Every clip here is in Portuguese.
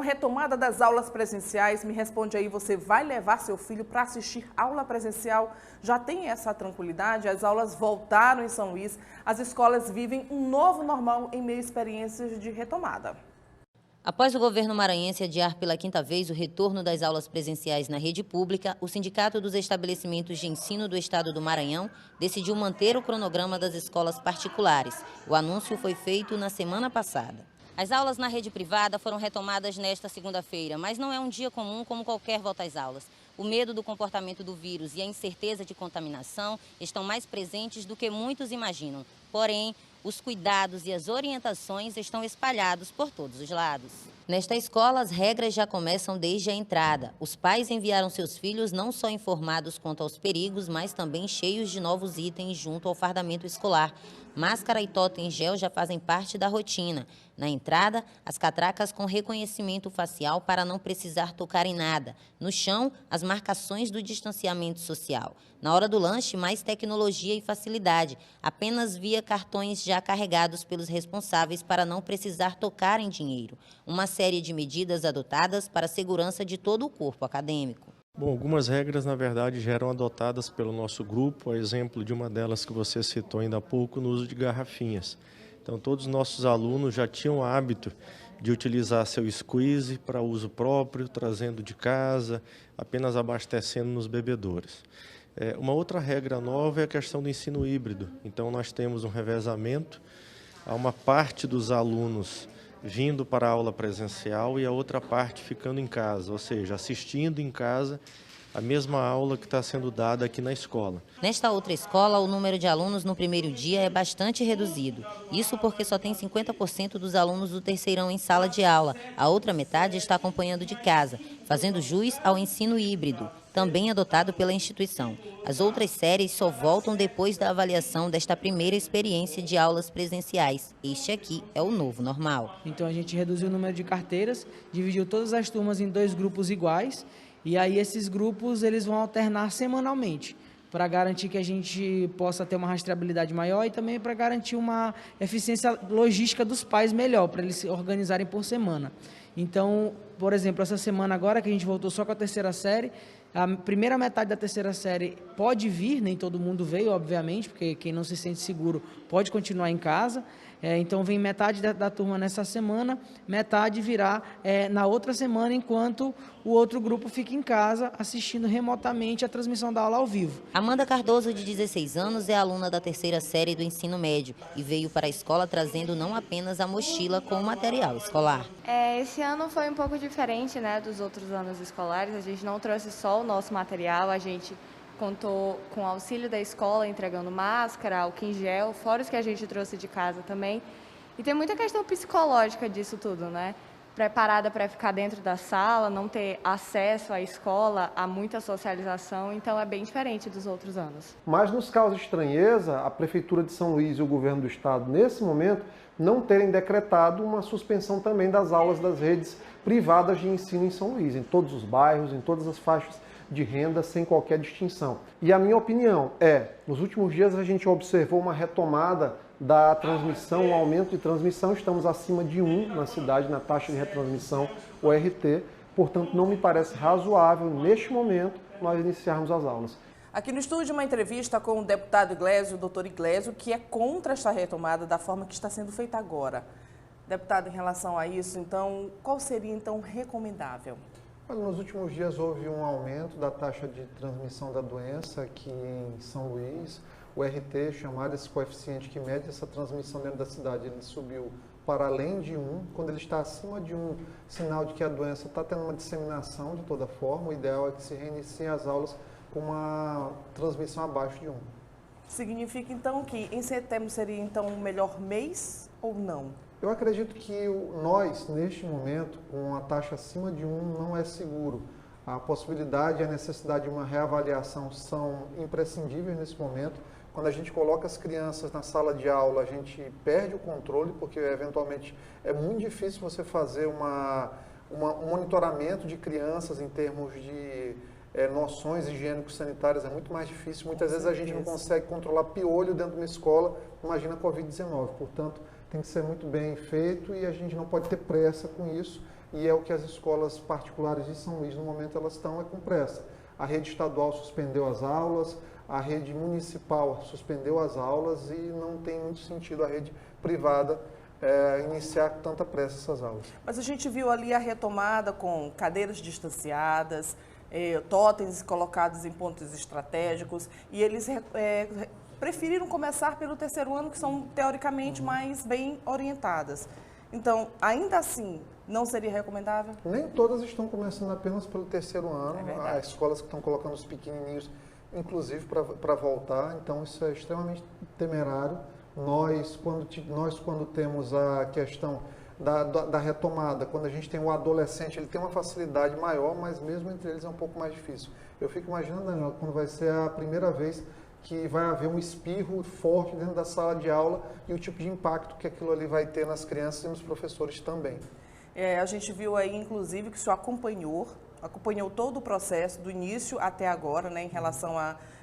retomada das aulas presenciais, me responde aí, você vai levar seu filho para assistir aula presencial? Já tem essa tranquilidade? As aulas voltaram em São Luís, as escolas vivem um novo normal em meio a experiências de retomada. Após o governo maranhense adiar pela quinta vez o retorno das aulas presenciais na rede pública, o Sindicato dos Estabelecimentos de Ensino do Estado do Maranhão decidiu manter o cronograma das escolas particulares. O anúncio foi feito na semana passada. As aulas na rede privada foram retomadas nesta segunda-feira, mas não é um dia comum como qualquer volta às aulas. O medo do comportamento do vírus e a incerteza de contaminação estão mais presentes do que muitos imaginam. Porém, os cuidados e as orientações estão espalhados por todos os lados. Nesta escola, as regras já começam desde a entrada. Os pais enviaram seus filhos não só informados quanto aos perigos, mas também cheios de novos itens junto ao fardamento escolar. Máscara e totem gel já fazem parte da rotina. Na entrada, as catracas com reconhecimento facial para não precisar tocar em nada. No chão, as marcações do distanciamento social. Na hora do lanche, mais tecnologia e facilidade, apenas via cartões já carregados pelos responsáveis para não precisar tocar em dinheiro. Uma série de medidas adotadas para a segurança de todo o corpo acadêmico. Bom, algumas regras, na verdade, já eram adotadas pelo nosso grupo, a exemplo de uma delas que você citou ainda há pouco, no uso de garrafinhas. Então, todos os nossos alunos já tinham o hábito de utilizar seu squeeze para uso próprio, trazendo de casa, apenas abastecendo nos bebedouros. Uma outra regra nova é a questão do ensino híbrido. Então, nós temos um revezamento, há uma parte dos alunos vindo para a aula presencial e a outra parte ficando em casa, ou seja, assistindo em casa a mesma aula que está sendo dada aqui na escola. Nesta outra escola, o número de alunos no primeiro dia é bastante reduzido. Isso porque só tem 50% dos alunos do terceirão em sala de aula. A outra metade está acompanhando de casa, fazendo jus ao ensino híbrido, também adotado pela instituição. As outras séries só voltam depois da avaliação desta primeira experiência de aulas presenciais. Este aqui é o novo normal. Então a gente reduziu o número de carteiras, dividiu todas as turmas em 2 grupos iguais, e aí esses grupos eles vão alternar semanalmente, para garantir que a gente possa ter uma rastreabilidade maior e também para garantir uma eficiência logística dos pais melhor, para eles se organizarem por semana. Então, por exemplo, essa semana agora que a gente voltou só com a terceira série, a primeira metade da terceira série pode vir, nem todo mundo veio, obviamente, porque quem não se sente seguro pode continuar em casa. Então, vem metade da turma nessa semana, metade virá na outra semana, enquanto o outro grupo fica em casa assistindo remotamente a transmissão da aula ao vivo. Amanda Cardoso, de 16 anos, é aluna da terceira série do ensino médio e veio para a escola trazendo não apenas a mochila com o material escolar. Esse ano foi um pouco diferente, né, dos outros anos escolares. A gente não trouxe só o nosso material, a gente contou com o auxílio da escola, entregando máscara, álcool em gel, fora os que a gente trouxe de casa também. E tem muita questão psicológica disso tudo, né? Preparada para ficar dentro da sala, não ter acesso à escola, a muita socialização, então é bem diferente dos outros anos. Mas nos causa estranheza a Prefeitura de São Luís e o Governo do Estado, nesse momento, não terem decretado uma suspensão também das aulas das redes privadas de ensino em São Luís, em todos os bairros, em todas as faixas de renda, sem qualquer distinção. E a minha opinião nos últimos dias a gente observou uma retomada da transmissão, um aumento de transmissão, estamos acima de 1 na cidade, na taxa de retransmissão, o RT, portanto não me parece razoável, neste momento, nós iniciarmos as aulas. Aqui no estúdio, uma entrevista com o deputado Iglesio, o doutor Iglesio, que é contra esta retomada da forma que está sendo feita agora. Deputado, em relação a isso, então, qual seria então recomendável? Nos últimos dias houve um aumento da taxa de transmissão da doença aqui em São Luís. O RT, chamado esse coeficiente que mede essa transmissão dentro da cidade, ele subiu para além de 1. Quando ele está acima de 1, sinal de que a doença está tendo uma disseminação de toda forma. O ideal é que se reiniciem as aulas com uma transmissão abaixo de 1. Significa então que em setembro seria então o melhor mês ou não? Eu acredito que nós, neste momento, com a taxa acima de 1, não é seguro. A possibilidade e a necessidade de uma reavaliação são imprescindíveis nesse momento. Quando a gente coloca as crianças na sala de aula, a gente perde o controle, porque eventualmente é muito difícil você fazer um monitoramento de crianças em termos de noções higiênico-sanitárias, é muito mais difícil. Muitas vezes a gente não consegue controlar piolho dentro de uma escola, imagina a Covid-19. Portanto, tem que ser muito bem feito e a gente não pode ter pressa com isso. e é o que as escolas particulares de São Luís, no momento, elas estão com pressa. A rede estadual suspendeu as aulas, a rede municipal suspendeu as aulas e não tem muito sentido a rede privada iniciar com tanta pressa essas aulas. Mas a gente viu ali a retomada com cadeiras distanciadas, totens colocados em pontos estratégicos, e eles preferiram começar pelo terceiro ano, que são teoricamente mais bem orientadas. Então, ainda assim, não seria recomendável? Nem todas estão começando apenas pelo terceiro ano. Há escolas que estão colocando os pequenininhos, inclusive, para voltar. Então, isso é extremamente temerário. Nós, quando temos a questão da retomada, quando a gente tem o adolescente, ele tem uma facilidade maior, mas mesmo entre eles é um pouco mais difícil. Eu fico imaginando, Daniel, quando vai ser a primeira vez que vai haver um espirro forte dentro da sala de aula e o tipo de impacto que aquilo ali vai ter nas crianças e nos professores também. A gente viu aí, inclusive, que o senhor acompanhou todo o processo, do início até agora, né, em relação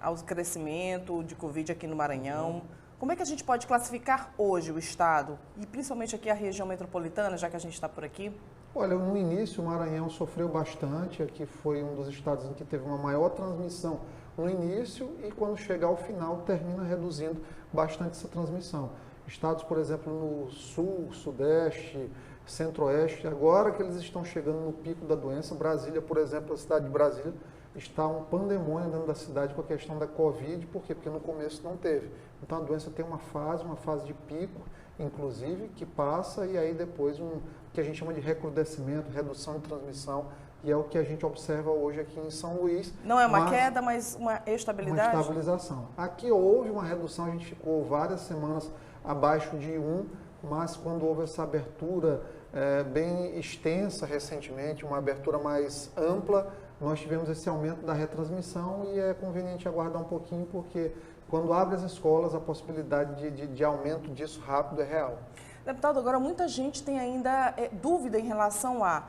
ao crescimento de Covid aqui no Maranhão. Como é que a gente pode classificar hoje o Estado, e principalmente aqui a região metropolitana, já que a gente está por aqui? Olha, no início o Maranhão sofreu bastante, aqui foi um dos estados em que teve uma maior transmissão no início e quando chega ao final termina reduzindo bastante essa transmissão. Estados, por exemplo, no sul, sudeste, centro-oeste, agora que eles estão chegando no pico da doença, Brasília, por exemplo, a cidade de Brasília, está um pandemônio dentro da cidade com a questão da Covid, por quê? Porque no começo não teve. Então a doença tem uma fase de pico, inclusive, que passa e aí depois que a gente chama de recrudescimento, redução de transmissão, e é o que a gente observa hoje aqui em São Luís. Não é uma queda, mas uma estabilidade? Uma estabilização. Aqui houve uma redução, a gente ficou várias semanas abaixo de 1, mas quando houve essa abertura bem extensa recentemente, uma abertura mais ampla, nós tivemos esse aumento da retransmissão e é conveniente aguardar um pouquinho, porque quando abre as escolas, a possibilidade de aumento disso rápido é real. Deputado, agora muita gente tem ainda dúvida em relação a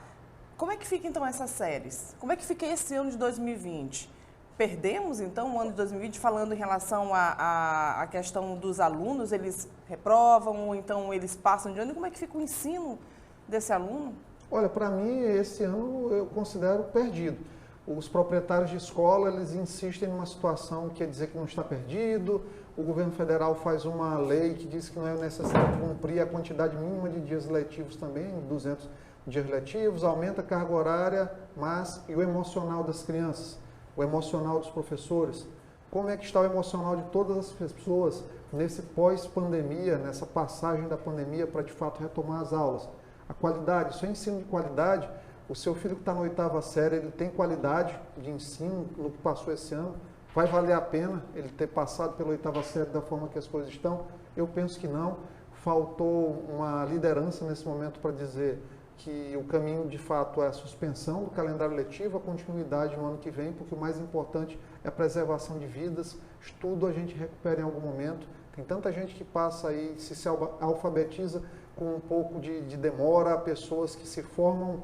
como é que fica então essas séries? Como é que fica esse ano de 2020? Perdemos então o ano de 2020 falando em relação à questão dos alunos, eles reprovam ou então eles passam de ano? E como é que fica o ensino desse aluno? Olha, para mim esse ano eu considero perdido. Os proprietários de escola, eles insistem numa situação que quer dizer que não está perdido. O governo federal faz uma lei que diz que não é necessário cumprir a quantidade mínima de dias letivos também, 200 dias letivos, aumenta a carga horária, mas e o emocional das crianças, o emocional dos professores? Como é que está o emocional de todas as pessoas nesse pós-pandemia, nessa passagem da pandemia para de fato retomar as aulas? A qualidade, isso é ensino de qualidade. O seu filho que está na 8ª série, ele tem qualidade de ensino no que passou esse ano? Vai valer a pena ele ter passado pela 8ª série da forma que as coisas estão? Eu penso que não. Faltou uma liderança nesse momento para dizer que o caminho de fato é a suspensão do calendário letivo, a continuidade no ano que vem, porque o mais importante é a preservação de vidas. Estudo a gente recupera em algum momento. Tem tanta gente que passa aí, se alfabetiza com um pouco de demora, pessoas que se formam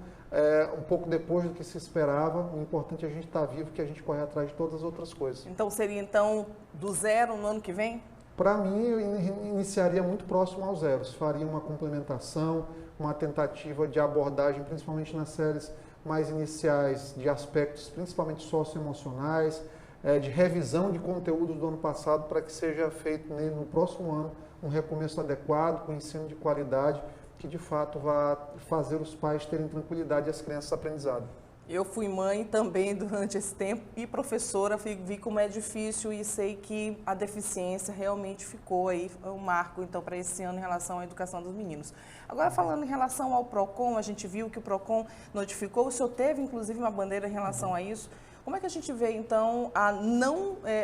um pouco depois do que se esperava. O importante é a gente estar vivo, que a gente corre atrás de todas as outras coisas. Então seria então do zero no ano que vem? Para mim, eu iniciaria muito próximo aos zeros. Faria uma complementação, uma tentativa de abordagem, principalmente nas séries mais iniciais, de aspectos principalmente socioemocionais, de revisão de conteúdos do ano passado, para que seja feito no próximo ano um recomeço adequado, com ensino de qualidade, que de fato vá fazer os pais terem tranquilidade e as crianças aprendizado. Eu fui mãe também durante esse tempo e professora, vi como é difícil e sei que a deficiência realmente ficou aí um marco então para esse ano em relação à educação dos meninos. Agora falando em relação ao PROCON, a gente viu que o PROCON notificou, o senhor teve inclusive uma bandeira em relação a isso. Como é que a gente vê então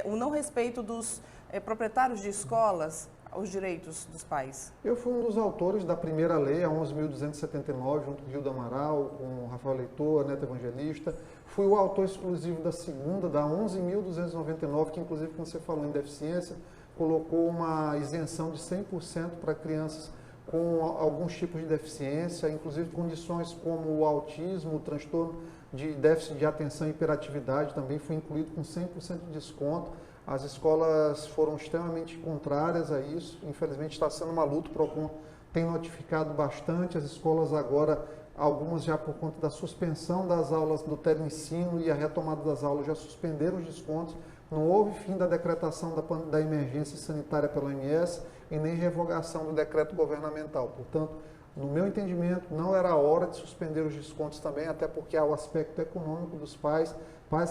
o não respeito dos proprietários de escolas aos direitos dos pais? Eu fui um dos autores da primeira lei, a 11.279, junto com Rio do Amaral, com o Rafael Leitor, a Neto Evangelista. Fui o autor exclusivo da segunda, da 11.299, que inclusive, quando você falou em deficiência, colocou uma isenção de 100% para crianças com alguns tipos de deficiência, inclusive condições como o autismo, o transtorno de déficit de atenção e hiperatividade também foi incluído com 100% de desconto. As escolas foram extremamente contrárias a isso, infelizmente está sendo uma luta, o PROCON tem notificado bastante, as escolas agora, algumas já por conta da suspensão das aulas do teleensino e a retomada das aulas já suspenderam os descontos, não houve fim da decretação da emergência sanitária pela OMS e nem revogação do decreto governamental, portanto, no meu entendimento, não era a hora de suspender os descontos também, até porque há o aspecto econômico dos pais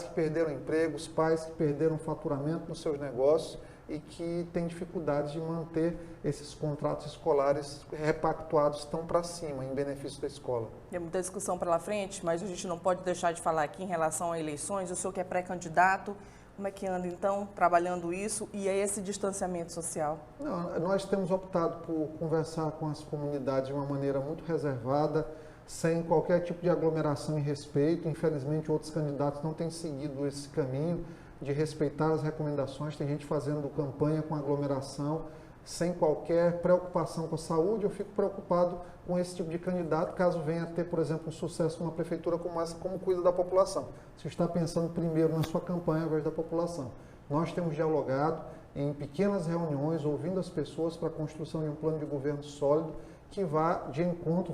que perderam empregos, pais que perderam faturamento nos seus negócios e que têm dificuldade de manter esses contratos escolares repactuados tão para cima, em benefício da escola. Tem muita discussão pela frente, mas a gente não pode deixar de falar aqui em relação a eleições. O senhor que é pré-candidato, como é que anda então trabalhando isso e é esse distanciamento social? Não, nós temos optado por conversar com as comunidades de uma maneira muito reservada, sem qualquer tipo de aglomeração e respeito. Infelizmente, outros candidatos não têm seguido esse caminho de respeitar as recomendações. Tem gente fazendo campanha com aglomeração, sem qualquer preocupação com a saúde. Eu fico preocupado com esse tipo de candidato, caso venha a ter, por exemplo, um sucesso numa prefeitura como essa, como cuida da população. Você está pensando primeiro na sua campanha ao invés da população. Nós temos dialogado em pequenas reuniões, ouvindo as pessoas para a construção de um plano de governo sólido, que vá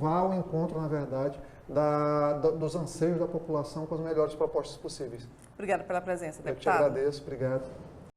ao encontro, na verdade, dos anseios da população com as melhores propostas possíveis. Obrigada pela presença, deputado. Eu te agradeço, obrigado.